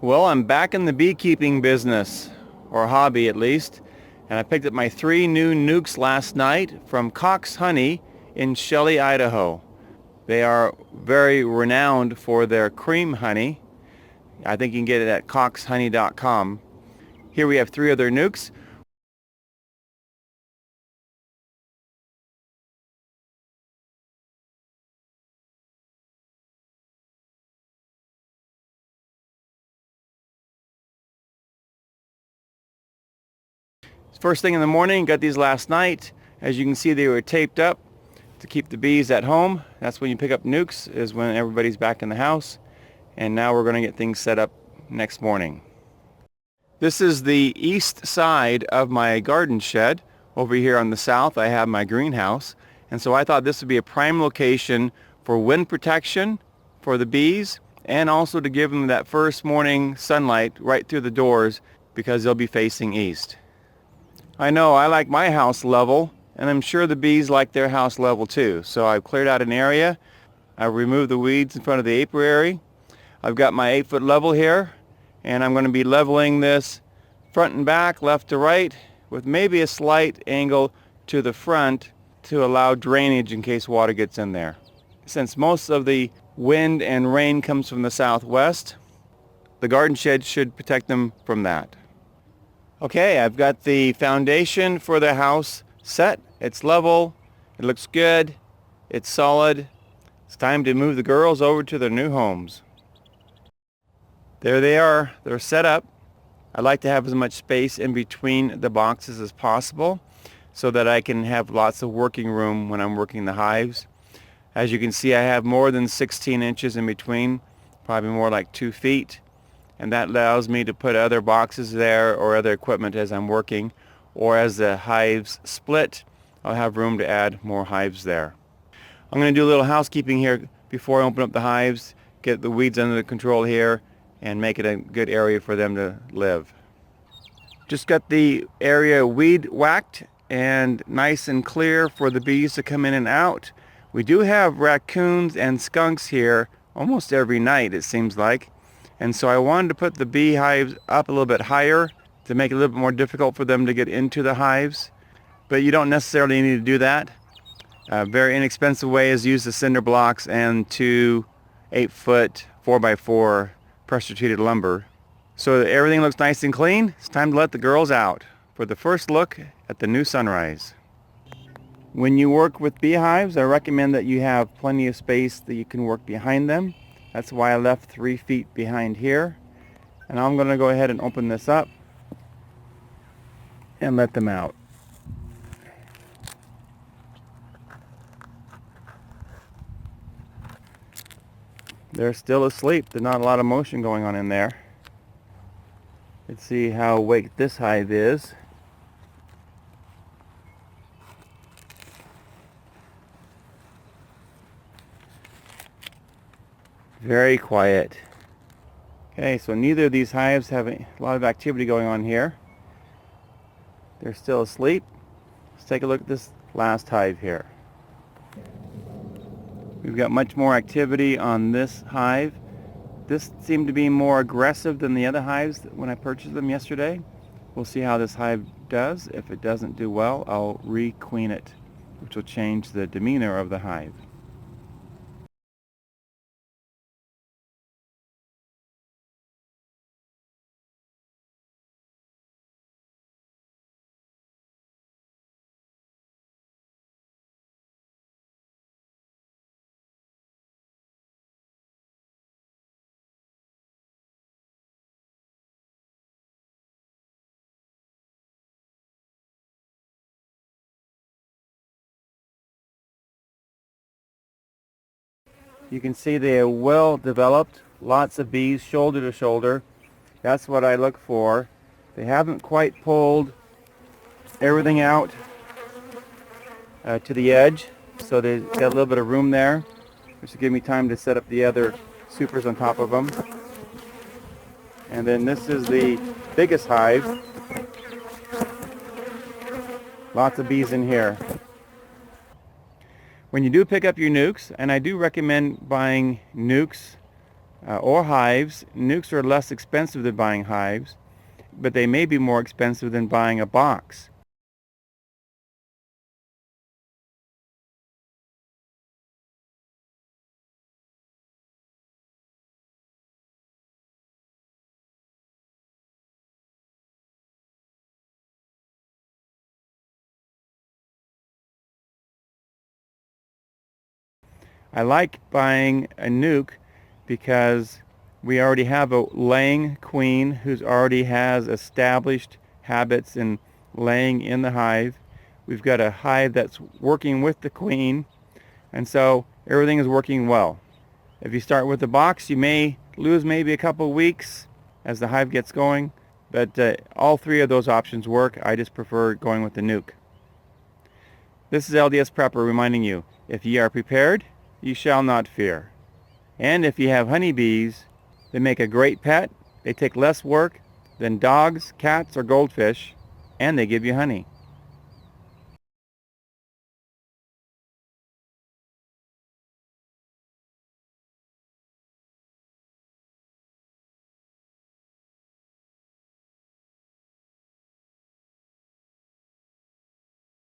Well, I'm back in the beekeeping business, or hobby at least, and I picked up my 3 new nukes last night from Cox Honey in Shelley, Idaho. They are very renowned for their cream honey. I think you can get it at coxhoney.com. Here we have 3 of their nukes. First thing in the morning, got these last night. As you can see, they were taped up to keep the bees at home. That's when you pick up nukes, is when everybody's back in the house. And now we're going to get things set up next morning. This is the east side of my garden shed. Over here on the south, I have my greenhouse. And so I thought this would be a prime location for wind protection for the bees, and also to give them that first morning sunlight right through the doors, because they'll be facing east. I know I like my house level, and I'm sure the bees like their house level too. So I've cleared out an area. I've removed the weeds in front of the apiary. I've got my 8-foot level here, and I'm going to be leveling this front and back, left to right, with maybe a slight angle to the front to allow drainage in case water gets in there. Since most of the wind and rain comes from the southwest, the garden shed should protect them from that. Okay, I've got the foundation for the house set. It's level, it looks good, it's solid. It's time to move the girls over to their new homes. There they are, they're set up. I like to have as much space in between the boxes as possible so that I can have lots of working room when I'm working the hives. As you can see, I have more than 16 inches in between, probably more like 2 feet. And that allows me to put other boxes there or other equipment as I'm working, or as the hives split, I'll have room to add more hives there. I'm going to do a little housekeeping here before I open up the hives, get the weeds under control here, and make it a good area for them to live. Just got the area weed whacked and nice and clear for the bees to come in and out. We do have raccoons and skunks here almost every night, it seems like. And so I wanted to put the beehives up a little bit higher to make it a little bit more difficult for them to get into the hives. But you don't necessarily need to do that. A very inexpensive way is use the cinder blocks and 2 8-foot 4x4 pressure treated lumber. So that everything looks nice and clean, it's time to let the girls out for the first look at the new sunrise. When you work with beehives, I recommend that you have plenty of space that you can work behind them. That's why I left 3 feet behind here. And I'm going to go ahead and open this up and let them out. They're still asleep. There's not a lot of motion going on in there. Let's see how awake this hive is. Very quiet. Okay, so neither of these hives have a lot of activity going on here. They're still asleep. Let's take a look at this last hive here. We've got much more activity on this hive. This seemed to be more aggressive than the other hives when I purchased them yesterday. We'll see how this hive does. If it doesn't do well, I'll re-queen it, which will change the demeanor of the hive. You can see they are well developed, lots of bees shoulder to shoulder. That's what I look for. They haven't quite pulled everything out to the edge, so they've got a little bit of room there, which will give me time to set up the other supers on top of them. And then this is the biggest hive. Lots of bees in here. When you do pick up your nukes, and I do recommend buying nukes or hives. Nukes are less expensive than buying hives, but they may be more expensive than buying a box. I like buying a nuke because we already have a laying queen who already has established habits in laying in the hive. We've got a hive that's working with the queen, and so everything is working well. If you start with the box, you may lose maybe a couple weeks as the hive gets going, but all three of those options work. I just prefer going with the nuke. This is LDS Prepper reminding you, if ye are prepared, ye shall not fear. And if you have honeybees, they make a great pet. They take less work than dogs, cats, or goldfish, and they give you honey.